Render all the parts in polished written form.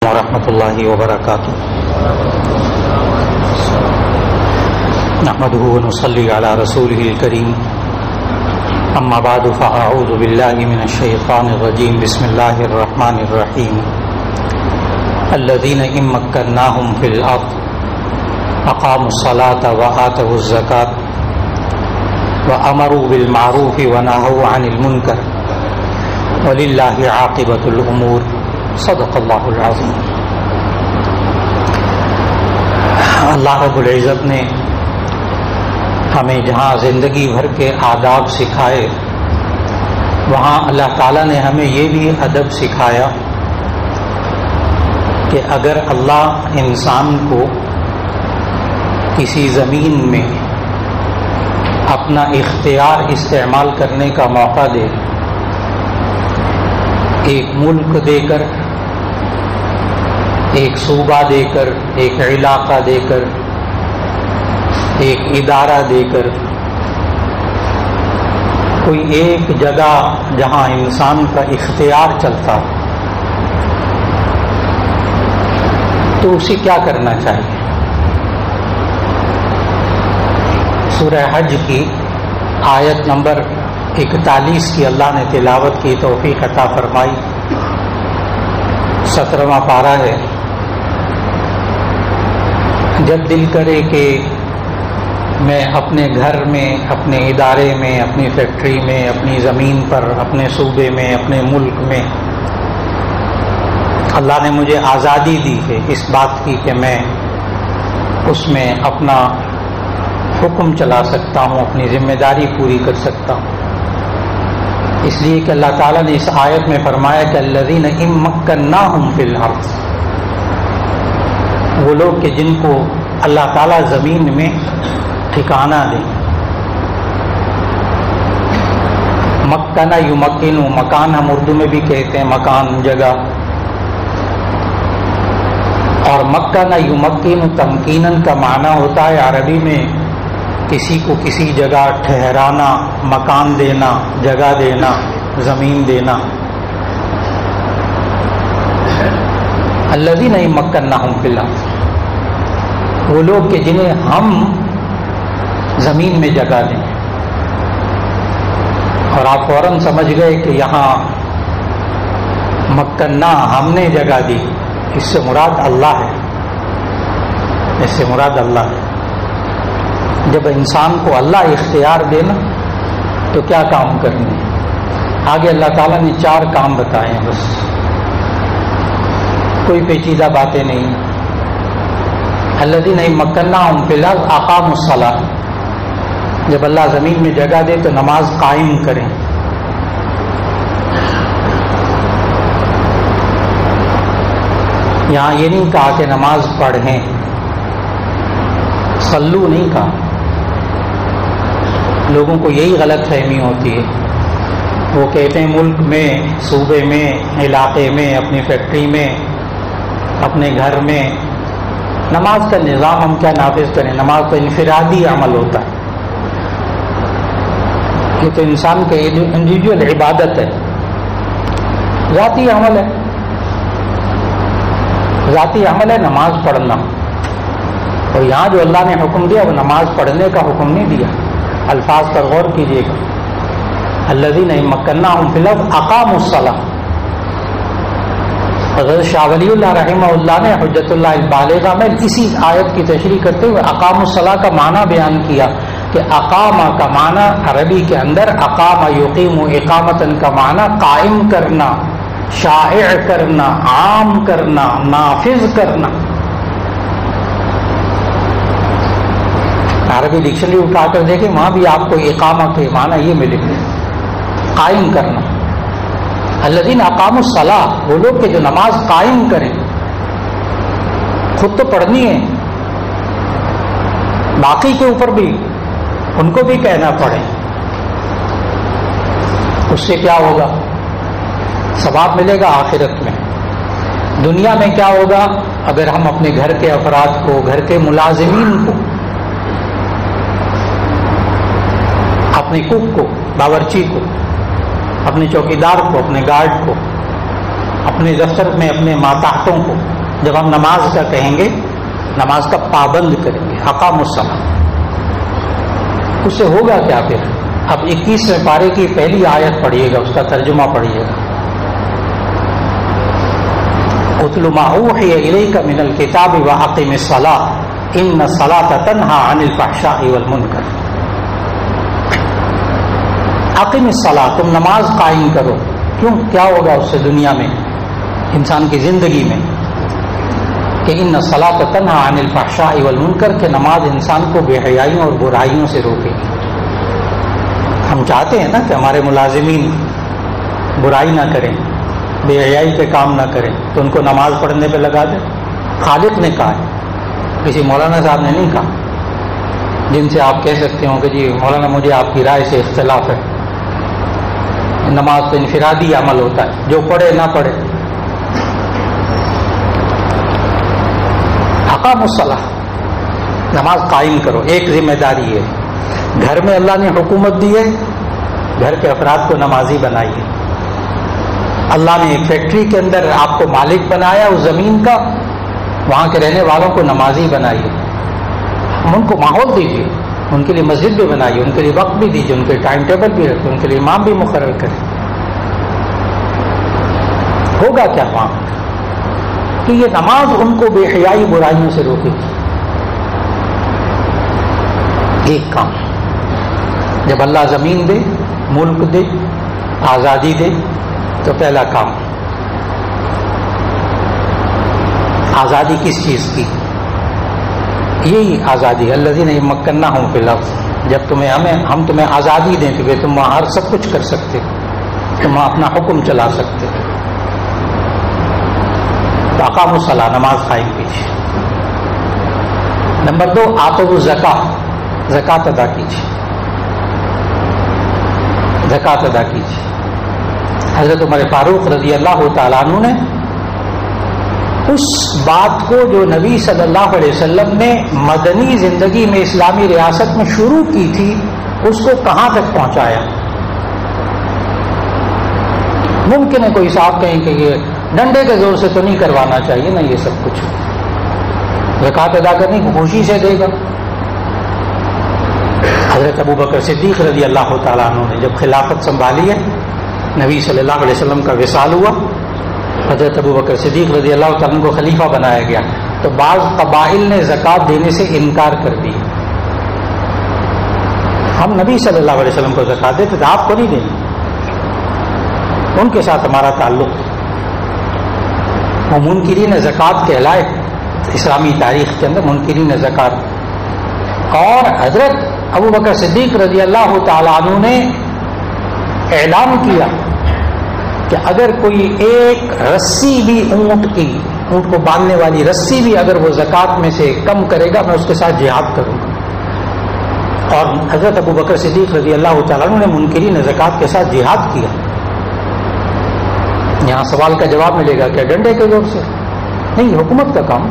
ورحمۃ اللہ وبرکاتہ. نحمده ونصلي على رسوله الكريم. اما بعد فاعوذ بالله من الشيطان الرجيم. بسم الله الرحمن الرحيم. الذين إن مكناهم في الأرض أقاموا الصلاة وآتوا الزكاة وأمروا بالمعروف ونهوا عن المنكر ولله عاقبة الأمور. صدق اللہ العظیم. اللہ رب العزت نے ہمیں جہاں زندگی بھر کے آداب سکھائے، وہاں اللہ تعالیٰ نے ہمیں یہ بھی ادب سکھایا کہ اگر اللہ انسان کو کسی زمین میں اپنا اختیار استعمال کرنے کا موقع دے، ایک ملک دے کر، ایک صوبہ دے کر، ایک علاقہ دے کر، ایک ادارہ دے کر، کوئی ایک جگہ جہاں انسان کا اختیار چلتا تو اسے کیا کرنا چاہیے؟ سورہ حج کی آیت نمبر 41 کی اللہ نے تلاوت کی توفیق عطا فرمائی. 17واں پارہ ہے. جب دل کرے کہ میں اپنے گھر میں، اپنے ادارے میں، اپنی فیکٹری میں، اپنی زمین پر، اپنے صوبے میں، اپنے ملک میں اللہ نے مجھے آزادی دی ہے اس بات کی کہ میں اس میں اپنا حکم چلا سکتا ہوں، اپنی ذمہ داری پوری کر سکتا ہوں. اس لیے کہ اللہ تعالیٰ نے اس آیت میں فرمایا کہ الذین ان مکناہم فی الارض، وہ لوگ کہ جن کو اللہ تعالیٰ زمین میں ٹھکانہ دے. مکنہ یمکنو، مکان ہم اردو میں بھی کہتے ہیں، مکان جگہ. اور مکنہ یمکنو تمکیناً کا معنی ہوتا ہے عربی میں کسی کو کسی جگہ ٹھہرانا، مکان دینا، جگہ دینا، زمین دینا. الذین ان مکناہم فی الارض، وہ لوگ کہ جنہیں ہم زمین میں جگہ دیں. اور آپ فوراً سمجھ گئے کہ یہاں مکنہ ہم نے جگہ دی، اس سے مراد اللہ ہے، اس سے مراد اللہ ہے. جب انسان کو اللہ اختیار دینا تو کیا کام کرنے ہیں؟ آگے اللہ تعالیٰ نے 4 کام بتائے ہیں، بس کوئی پیچیدہ باتیں نہیں. الذین مکناہم فی الارض اقاموا الصلاۃ، جب اللہ زمین میں جگہ دے تو نماز قائم کریں. یہاں یہ نہیں کہا کہ نماز پڑھیں، صلو نہیں کہا. لوگوں کو یہی غلط فہمی ہوتی ہے، وہ کہتے ہیں ملک میں، صوبے میں، علاقے میں، اپنی فیکٹری میں، اپنے گھر میں نماز کا نظام ہم کیا نافذ کریں؟ نماز تو انفرادی عمل ہوتا ہے، یہ تو انسان کے انڈیویجول عبادت ہے، ذاتی عمل ہے. ذاتی عمل ہے نماز پڑھنا. اور یہاں جو اللہ نے حکم دیا وہ نماز پڑھنے کا حکم نہیں دیا. الفاظ پر غور کیجیے گا. الذین مکناہم فی الارض اقاموا الصلاۃ. حضرت شاہ ولی اللہ رحمہ اللہ نے حجت اللہ البالغہ میں اسی آیت کی تشریح کرتے ہوئے اقاموا الصلاۃ کا معنی بیان کیا کہ اقامہ کا معنی عربی کے اندر اقام یقیم اقامتاً کا معنی قائم کرنا، شائع کرنا، عام کرنا، نافذ کرنا. عربی ڈکشنری اٹھا کر دیکھیں، وہاں بھی آپ کو اقامہ کے معنی یہ ملے گا، قائم کرنا. الذین اقاموا الصلاۃ، وہ لوگ کہ جو نماز قائم کریں. خود تو پڑھنی ہے، باقی کے اوپر بھی ان کو بھی کہنا پڑے. اس سے کیا ہوگا؟ ثواب ملے گا آخرت میں. دنیا میں کیا ہوگا؟ اگر ہم اپنے گھر کے افراد کو، گھر کے ملازمین کو، اپنے کوک کو، باورچی کو، اپنے چوکیدار کو، اپنے گارڈ کو اپنے دفتر میں اپنے ماتحتوں کو جب ہم نماز کا کہیں گے، نماز کا پابند کریں گے، اقاموا الصلاۃ، اس سے ہوگا کیا پھر؟ اب 21ویں پارے کی پہلی آیت پڑھیے گا، اس کا ترجمہ پڑھیے گا. اتل ما اوحی الیک من الکتاب واقم الصلاۃ ان الصلاۃ تنہی عن الفحشاء والمنکر. اقم الصلاۃ، تم نماز قائم کرو. کیوں؟ کیا ہوگا اس سے دنیا میں، انسان کی زندگی میں؟ کہ ان الصلاۃ تنہی عن الفحشاء والمنکر، کہ نماز انسان کو بے حیائیوں اور برائیوں سے روکے گی. ہم چاہتے ہیں نا کہ ہمارے ملازمین برائی نہ کریں، بے حیائی پہ کام نہ کریں، تو ان کو نماز پڑھنے پہ لگا دیں. خالق نے کہا ہے، کسی مولانا صاحب نے نہیں کہا جن سے آپ کہہ سکتے ہو کہ جی مولانا مجھے آپ کی رائے سے اختلاف ہے. نماز تو انفرادی عمل ہوتا ہے، جو پڑھے نہ پڑھے. اقاموا الصلاۃ، نماز قائم کرو. ایک ذمہ داری ہے، گھر میں اللہ نے حکومت دی ہے، گھر کے افراد کو نمازی بنائیے. اللہ نے ایک فیکٹری کے اندر آپ کو مالک بنایا اس زمین کا، وہاں کے رہنے والوں کو نمازی بنائیے. ان کو ماحول دیجیے، ان کے لیے مسجد بھی بنائیے، ان کے لیے وقت بھی دیجیے، ان کے ٹائم ٹیبل بھی رکھیں، ان کے لیے امام بھی مقرر کریں. ہوگا کیا وہاں کہ یہ نماز ان کو بے حیائی برائیوں سے روکے گی. ایک کام، جب اللہ زمین دے، ملک دے، آزادی دے، تو پہلا کام آزادی کس چیز کی؟ یہی آزادی الذین مکناہم فی الارض، جب ہم تمہیں آزادی دیں کہ تم وہاں ہر سب کچھ کر سکتے، تم وہاں اپنا حکم چلا سکتے. تو اقاموا الصلاۃ، نماز قائم کیجیے. نمبر 2، آتوا الزکاۃ، زکوٰۃ ادا کیجیے، زکوٰۃ ادا کیجیے. حضرت عمر فاروق رضی اللہ تعالیٰ عنہ نے اس بات کو جو نبی صلی اللہ علیہ وسلم نے مدنی زندگی میں اسلامی ریاست میں شروع کی تھی، اس کو کہاں تک پہنچایا. ممکن ہے کوئی صاحب کہیں کہ یہ ڈنڈے کے زور سے تو نہیں کروانا چاہیے نا، یہ سب کچھ زکوٰۃ ادا کرنے کی خوشی سے دے گا. حضرت ابو بکر صدیق رضی اللہ تعالیٰ عنہ نے جب خلافت سنبھالی ہے، نبی صلی اللہ علیہ وسلم کا وصال ہوا، حضرت ابو بکر صدیق رضی اللہ تعالیٰ عنہ کو خلیفہ بنایا گیا، تو بعض قبائل نے زکوٰۃ دینے سے انکار کر دیا. ہم نبی صلی اللہ علیہ وسلم کو زکوٰۃ دیتے تو آپ کو نہیں دیں، ان کے ساتھ ہمارا تعلق. وہ منکرین زکوٰۃ کہلائے اسلامی تاریخ کے اندر، منکرین زکوٰۃ. اور حضرت ابو بکر صدیق رضی اللہ تعالیٰ عنہ نے اعلان کیا کہ اگر کوئی ایک رسی بھی اونٹ کو باندھنے والی رسی بھی اگر وہ زکوٰۃ میں سے کم کرے گا، میں اس کے ساتھ جہاد کروں گا. اور حضرت ابو بکر صدیق رضی اللہ تعالیٰ عنہ نے منکرین زکوٰۃ کے ساتھ جہاد کیا. یہاں سوال کا جواب ملے گا، کیا ڈنڈے کے زور سے؟ نہیں، حکومت کا کام.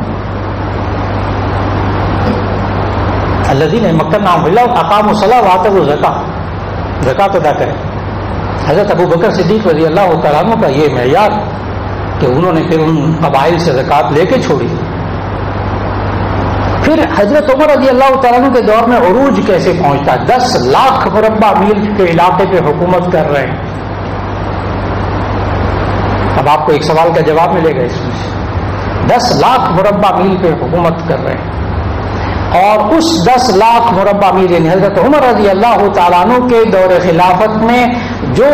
الذین مکناہم فی الارض اقاموا الصلاۃ وآتوا الزکاۃ، زکوٰۃ ادا کریں. حضرت ابو بکر صدیق رضی اللہ تعالیٰ عنہ کا یہ معیار کہ انہوں نے پھر ان قبائل سے زکوٰۃ لے کے چھوڑی. پھر حضرت عمر رضی اللہ تعالیٰ عنہ کے دور میں عروج کیسے پہنچتا؟ 10 لاکھ مربع میل کے علاقے پہ حکومت کر رہے ہیں. اب آپ کو ایک سوال کا جواب ملے گا اس میں سے. 10 لاکھ مربع میل پہ حکومت کر رہے ہیں، اور اس 10 لاکھ مربع میل یعنی حضرت عمر رضی اللہ تعالیٰ عنہ کے دور خلافت میں جو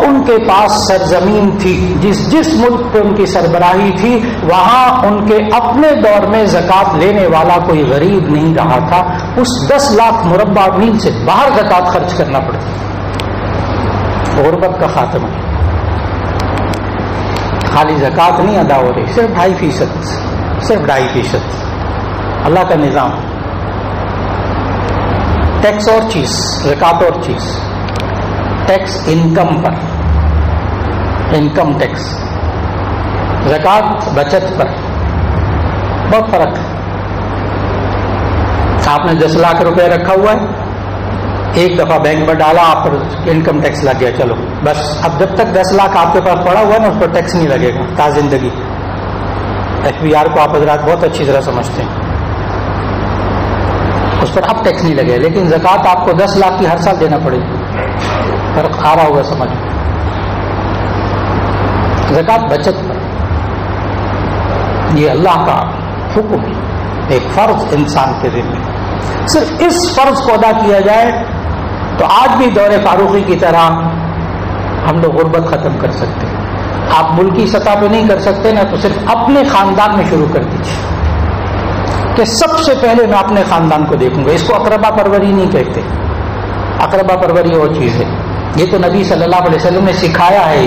ان کے پاس سرزمین تھی، جس ملک پہ ان کی سربراہی تھی، وہاں ان کے اپنے دور میں زکوٰۃ لینے والا کوئی غریب نہیں رہا تھا. اس 10 لاکھ مربع میل سے باہر زکوٰۃ خرچ کرنا پڑتا. غربت کا خاتمہ، خالی زکوٰۃ نہیں ادا ہو رہی، صرف 2.5%. اللہ کا نظام، ٹیکس اور چیز، زکوٰۃ اور چیز. Tax income per, income tax, زکوٰۃ بچت پر، بہت فرق ہے. آپ نے 10 لاکھ روپے رکھا ہوا ہے، ایک دفعہ بینک میں ڈالا، آپ پر انکم ٹیکس لگ گیا، چلو بس اب جب تک 10 لاکھ آپ کے پاس پڑا ہوا ہے نا اس پر ٹیکس نہیں لگے گا تا زندگی۔ FBR کو آپ حضرات بہت اچھی طرح سمجھتے ہیں، اس پر اب ٹیکس نہیں لگے، لیکن زکوٰۃ آپ کو 10 لاکھ کی ہر سال دینا پڑے گی۔ فرق آ رہا ہوگا سمجھ میں؟ زکوٰۃ بچت پر، یہ اللہ کا حکم ہے، ایک فرض انسان کے دل میں، صرف اس فرض کو ادا کیا جائے تو آج بھی دور فاروقی کی طرح ہم لوگ غربت ختم کر سکتے ہیں۔ آپ ملکی سطح پہ نہیں کر سکتے نا، تو صرف اپنے خاندان میں شروع کر دیجیے کہ سب سے پہلے میں اپنے خاندان کو دیکھوں گا۔ اس کو اقربا پروری نہیں کہتے، اقربا پروری اور چیز ہے، یہ تو نبی صلی اللہ علیہ وسلم نے سکھایا ہے۔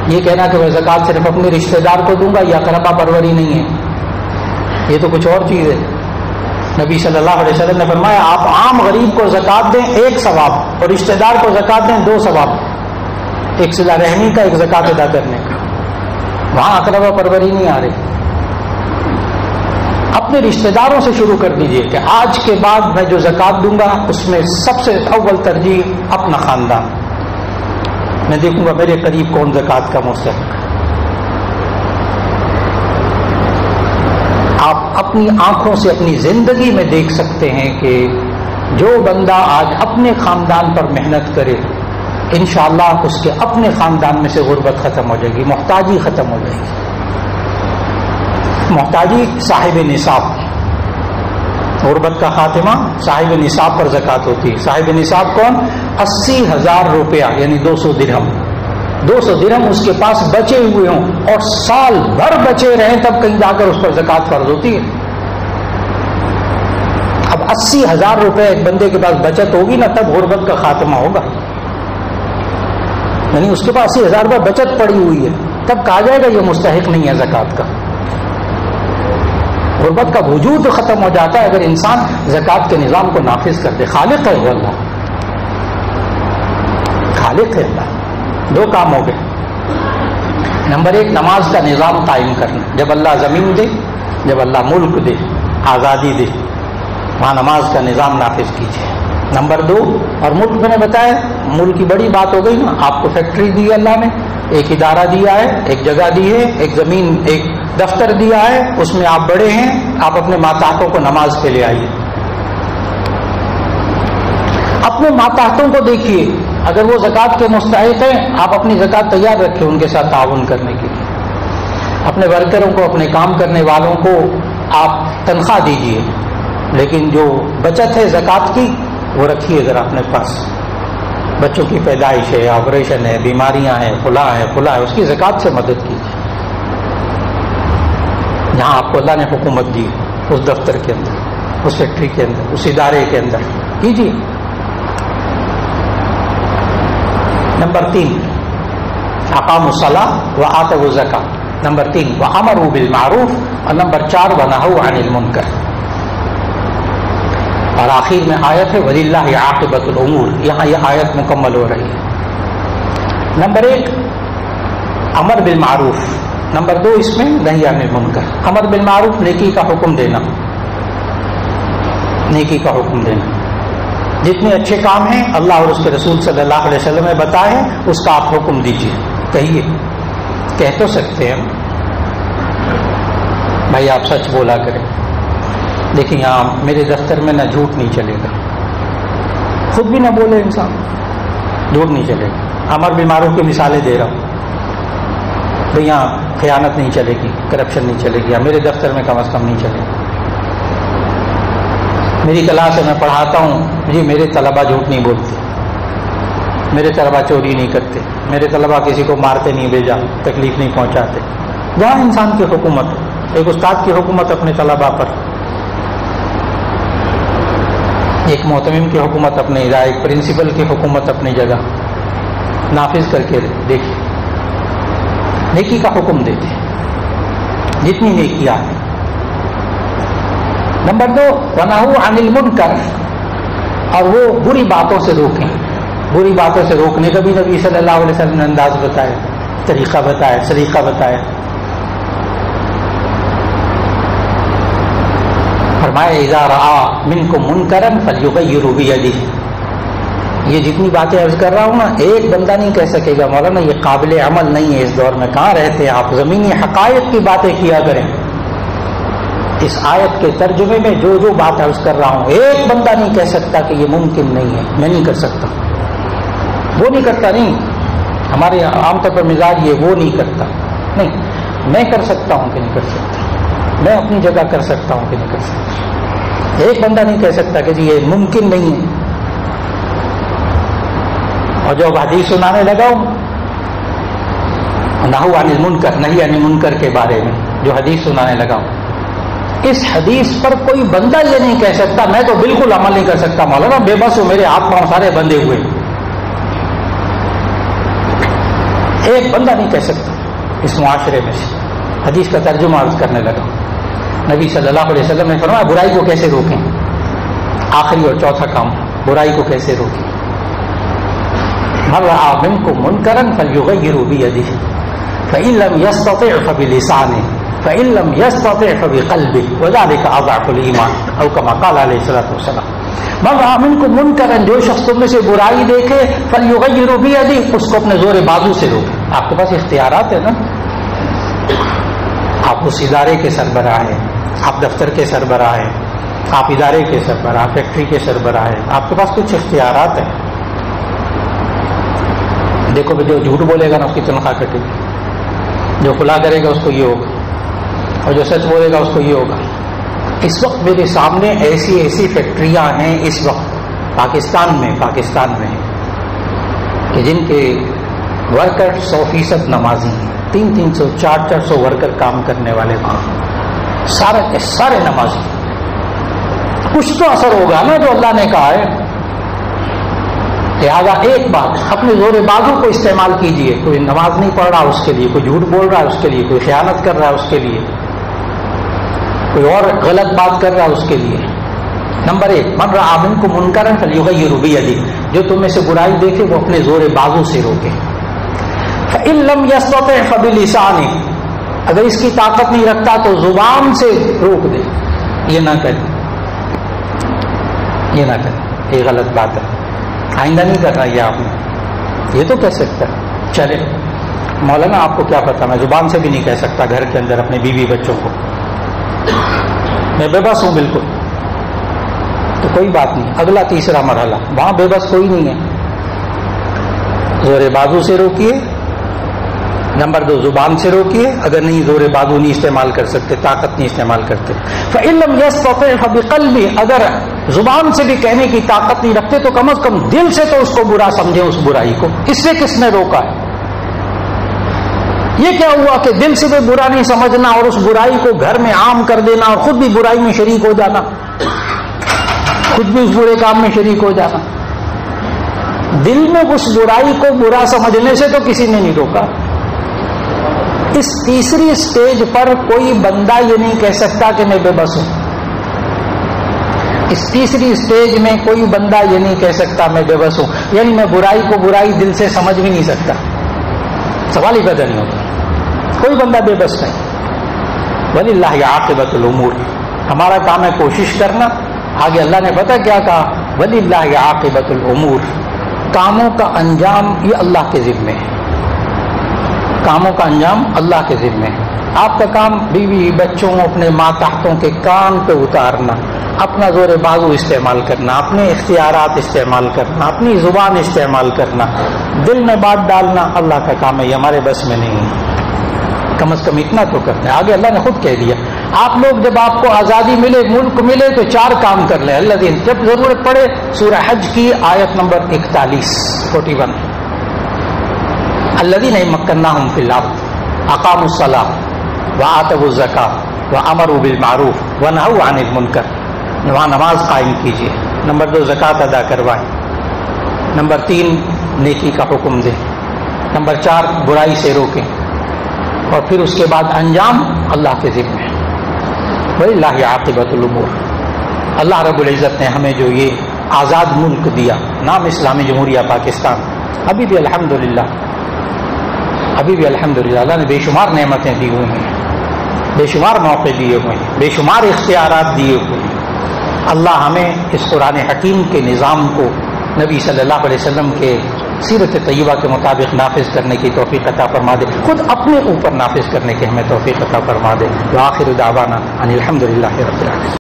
یہ کہنا کہ میں زکوٰۃ صرف اپنے رشتہ دار کو دوں گا یہ اقربا پروری نہیں ہے، یہ تو کچھ اور چیز ہے۔ نبی صلی اللہ علیہ وسلم نے فرمایا آپ عام غریب کو زکوٰۃ دیں 1 ثواب، اور رشتہ دار کو زکوٰۃ دیں 2 ثواب، ایک صلہ رحمی کا، ایک زکوٰۃ ادا کرنے کا۔ وہاں اقربا پروری نہیں آ رہی۔ اپنے رشتہ داروں سے شروع کر دیجئے کہ آج کے بعد میں جو زکوٰۃ دوں گا اس میں سب سے اول ترجیح اپنا خاندان، میں دیکھوں گا میرے قریب کون زکوٰۃ کا مستحق۔ آپ اپنی آنکھوں سے اپنی زندگی میں دیکھ سکتے ہیں کہ جو بندہ آج اپنے خاندان پر محنت کرے انشاءاللہ اس کے اپنے خاندان میں سے غربت ختم ہو جائے گی، محتاجی ختم ہو جائے گی۔ محتاجی صاحب نصاب، غربت کا خاتمہ صاحب نصاب پر زکوٰۃ ہوتی ہے۔ صاحب نصاب کون؟ 80,000 روپیہ یعنی 200 درہم۔ 200 درہم اس کے پاس بچے ہوئے ہوں اور سال بھر بچے رہیں تب کہیں جا کر اس پر زکوٰۃ فرض ہوتی ہے۔ اب 80,000 روپے ایک بندے کے پاس بچت ہوگی نا تب غربت کا خاتمہ ہوگا، یعنی اس کے پاس 80,000 روپے بچت پڑی ہوئی ہے تب کہا جائے گا یہ مستحق نہیں ہے زکوٰۃ کا۔ غربت کا وجود ختم ہو جاتا ہے اگر انسان زکوٰۃ کے نظام کو نافذ کر دے۔ خالق ہے وہ اللہ، خالق ہے اللہ۔ 2 کام ہو گئے۔ نمبر 1 نماز کا نظام قائم کرنا، جب اللہ زمین دے، جب اللہ ملک دے، آزادی دے، وہاں نماز کا نظام نافذ کیجیے۔ نمبر 2 اور ملک میں نے بتایا ملک کی بڑی بات ہو گئی نا، آپ کو فیکٹری دی اللہ نے، ایک ادارہ دیا ہے، ایک جگہ دی ہے، ایک زمین، ایک دفتر دیا ہے، اس میں آپ بڑے ہیں، آپ اپنے ماتحتوں کو نماز پہ لے آئیے۔ اپنے ماتحتوں کو دیکھیے، اگر وہ زکوٰۃ کے مستحق ہیں آپ اپنی زکوٰۃ تیار رکھیں ان کے ساتھ تعاون کرنے کے لیے۔ اپنے ورکروں کو، اپنے کام کرنے والوں کو آپ تنخواہ دیجیے، لیکن جو بچت ہے زکوٰۃ کی وہ رکھیے ذرا اپنے پاس۔ بچوں کی پیدائش ہے، آپریشن ہے، بیماریاں ہیں، فلاں ہے، اس کی زکوٰۃ سے مدد کیجیے۔ جہاں آپ کو اللہ نے حکومت دی اس دفتر کے اندر، اس فیکٹری کے اندر، اس ادارے کے اندر کیجیے۔ نمبر 3 اقاموا الصلاۃ وآتوا الزکاۃ۔ نمبر 3 وامروا بالمعروف، اور نمبر 4 ونہوا عن المنکر۔ اور آخر میں آیت ہے وَلِلَّهِ عَاقِبَةُ الْأُمُورِ، یہاں یہ آیت مکمل ہو رہی ہے۔ نمبر 1 امر بالمعروف، نمبر 2 اس میں نہی عن المنکر۔ امر بالمعروف نیکی کا حکم دینا، نیکی کا حکم دینا، جتنے اچھے کام ہیں اللہ اور اس کے رسول صلی اللہ علیہ وسلم نے بتائے ہیں اس کا آپ حکم دیجیے، کہیے، کہہ تو سکتے ہیں بھائی آپ سچ بولا کریں، لیکن یہاں میرے دفتر میں نہ جھوٹ نہیں چلے گا، خود بھی نہ بولے انسان، جھوٹ نہیں چلے گا۔ امر بالمعروف کی مثالیں دے رہا ہوں بھائی، یہاں خیانت نہیں چلے گی، کرپشن نہیں چلے گی، میرے دفتر میں کم از کم نہیں چلے گی۔ میری کلاس ہے میں پڑھاتا ہوں جی، میرے طلبہ جھوٹ نہیں بولتے، میرے طلبہ چوری نہیں کرتے، میرے طلبہ کسی کو مارتے نہیں، بھیجا تکلیف نہیں پہنچاتے۔ جہاں انسان کی حکومت، ایک استاد کی حکومت اپنے طلبہ پر، ایک محتمم کی حکومت اپنے ادارے، ایک پرنسپل کی حکومت اپنی جگہ، نافذ کر کے دیکھیں، نیکی کا حکم دیتے جتنی نیکیاں ہیں۔ نمبر 2 ونہوا عن المنکر، اور وہ بری باتوں سے روکیں۔ بری باتوں سے روکنے کا بھی نبی صلی اللہ علیہ وسلم نے انداز بتایا، طریقہ بتایا، سلیقہ بتایا۔ فرمایا اذا رأى منکم منکرا فلیغیروا بیدہ، یہ جتنی باتیں عرض کر رہا ہوں نا، ایک بندہ نہیں کہہ سکے گا مولانا یہ قابل عمل نہیں ہے اس دور میں، کہاں رہتے ہیں آپ، زمینی حقائق کی باتیں کیا کریں۔ اس آیت کے ترجمے میں جو جو بات عرض کر رہا ہوں، ایک بندہ نہیں کہہ سکتا کہ یہ ممکن نہیں ہے، میں نہیں کر سکتا، وہ نہیں کرتا، نہیں ہمارے عام طور پر مزاج یہ وہ نہیں کرتا، نہیں میں کر سکتا ہوں کہ نہیں کر سکتا، میں اپنی جگہ کر سکتا ہوں کہ نہیں کر سکتا۔ ایک بندہ نہیں کہہ سکتا کہ جی یہ ممکن نہیں ہے۔ اور جو حدیث سنانے لگا ہوں نہو عن المنکر، نہیں عن المنکر کے بارے میں جو حدیث سنانے لگا ہوں، اس حدیث پر کوئی بندہ یہ نہیں کہہ سکتا میں تو بالکل عمل نہیں کر سکتا مولانا، بے بس ہوں، میرے ہاتھ پاؤں سارے بندھے ہوئے۔ ایک بندہ نہیں کہہ سکتا اس معاشرے میں سے۔ حدیث کا ترجمہ عرض کرنے لگا، نبی صلی اللہ علیہ وسلم نے فرمایا برائی کو کیسے روکیں، آخری اور چوتھا کام برائی کو کیسے روکیں۔ من رأى منكم منكرا فليغيره بيده فإن لم يستطع فبلسانه فإن لم يستطع فبقلبه وذلك أضعف الإيمان أو كما قال عليه الصلاة والسلام۔ من رأى منكم منكرا، جو شخص تم میں سے برائی دیکھے فليغيره بيده، اس کو اپنے زور بازو سے روکے۔ آپ کے پاس اختیارات ہیں نا، آپ اس ادارے کے سربراہ ہیں، آپ دفتر کے سربراہ ہیں، آپ ادارے کے سربراہ، فیکٹری کے سربراہ ہیں، آپ کے پاس کچھ اختیارات ہیں۔ دیکھو جو جھوٹ بولے گا نا اس کی تنخواہ کٹے گی، جو کھلا کرے گا اس کو یہ ہوگا، اور جو سچ بولے گا اس کو یہ ہوگا۔ اس وقت میرے سامنے ایسی فیکٹریاں ہیں اس وقت پاکستان میں کہ جن کے ورکر 100% نمازی ہیں، 300 400 ورکر کام کرنے والے وہاں سارے کے سارے نمازی۔ کچھ تو اثر ہوگا نا جو اللہ نے کہا ہے، لہٰذا ایک بات اپنے زور بازو کو استعمال کیجئے۔ کوئی نماز نہیں پڑھ رہا اس کے لیے، کوئی جھوٹ بول رہا ہے اس کے لیے، کوئی خیانت کر رہا ہے اس کے لیے، کوئی اور غلط بات کر رہا ہے اس کے لیے۔ نمبر 1، من رأى منکم منکرا فلیغیرہ بیدہ، جو تم میں سے برائی دیکھے وہ اپنے زور بازو سے روکے۔ فإن لم يستطع فبلسانہ، اگر اس کی طاقت نہیں رکھتا تو زبان سے روک دے، یہ نہ کرے، یہ نہ کرے، یہ غلط بات ہے، آئندہ نہیں کرنا یہ آپ نے، یہ تو کہہ سکتا ہے۔ چلے مولانا آپ کو کیا پتا، میں زبان سے بھی نہیں کہہ سکتا گھر کے اندر اپنے بیوی بچوں کو، میں بے بس ہوں بالکل، تو کوئی بات نہیں۔ اگلا تیسرا مرحلہ، وہاں بے بس کوئی نہیں ہے، زور بازو سے روکیے۔ نمبر 2، زبان سے روکیے، اگر نہیں زور بازو نہیں استعمال کر سکتے، طاقت نہیں استعمال کرتے۔ فإن لم يستطع فبقلبه، اگر زبان سے بھی کہنے کی طاقت نہیں رکھتے تو کم از کم دل سے تو اس کو برا سمجھیں، اس برائی کو۔ اس سے کس نے روکا ہے؟ یہ کیا ہوا کہ دل سے بھی برا نہیں سمجھنا اور اس برائی کو گھر میں عام کر دینا اور خود بھی برائی میں شریک ہو جانا، خود بھی اس برے کام میں شریک ہو جانا۔ دل میں اس برائی کو برا سمجھنے سے تو کسی نے نہیں روکا۔ اس تیسری سٹیج پر کوئی بندہ یہ نہیں کہہ سکتا کہ میں بے بس ہوں۔ اس تیسری سٹیج میں کوئی بندہ یہ نہیں کہہ سکتا میں بے بس ہوں، یعنی میں برائی کو برائی دل سے سمجھ بھی نہیں سکتا، سوال ہی پیدا نہیں ہوتا، کوئی بندہ بے بس نہیں۔ وَلِلَّهِ عَاقِبَةُ الْأُمُورِ، ہمارا کام ہے کوشش کرنا۔ آگے اللہ نے پتہ کیا کہا، وَلِلَّهِ عَاقِبَةُ الْأُمُورِ، کاموں کا انجام یہ اللہ کے ذمے ہے، کاموں کا انجام اللہ کے ذمے ہے۔ آپ کا کام بیوی بچوں اپنے ماتحتوں کے کان پہ اتارنا، اپنا زور بازو استعمال کرنا، اپنے اختیارات استعمال کرنا، اپنی زبان استعمال کرنا، دل میں بات ڈالنا اللہ کا کام ہے، یہ ہمارے بس میں نہیں ہے۔ کم از کم اتنا تو کرتے ہیں۔ آگے اللہ نے خود کہہ دیا، آپ لوگ جب آپ کو آزادی ملے، ملک ملے تو 4 کام کر لیں۔ اللہ دین جب ضرورت پڑے، سورہ حج کی آیت نمبر 41 الذین مکناہم فی الارض اقاموا الصلاۃ وآتوا الزکاۃ وامروا بالمعروف ونہوا عن المنکر، وہاں نماز قائم کیجیے۔ نمبر 2، زکوٰۃ ادا کروائیں۔ نمبر 3، نیکی کا حکم دیں۔ نمبر 4، برائی سے روکیں، اور پھر اس کے بعد انجام اللہ کے ذمے ہے۔ وَلِلَّهِ عَاقِبَةُ الْأُمُورِ، اللہ رب العزت نے ہمیں جو یہ آزاد ملک دیا، نام اسلامی جمہوریہ پاکستان، ابھی بھی الحمدللہ اللہ نے بے شمار نعمتیں دی ہوئی ہیں، بے شمار موقع دیے ہوئے ہیں، بے شمار اختیارات دیے ہوئے ہیں۔ اللہ ہمیں اس قرآن حکیم کے نظام کو نبی صلی اللہ علیہ وسلم کے سیرت طیبہ کے مطابق نافذ کرنے کی توفیق عطا فرما دے، خود اپنے اوپر نافذ کرنے کی ہمیں توفیق عطا فرما دے۔ وآخر دعوانا ان الحمد للہ رب العالمین۔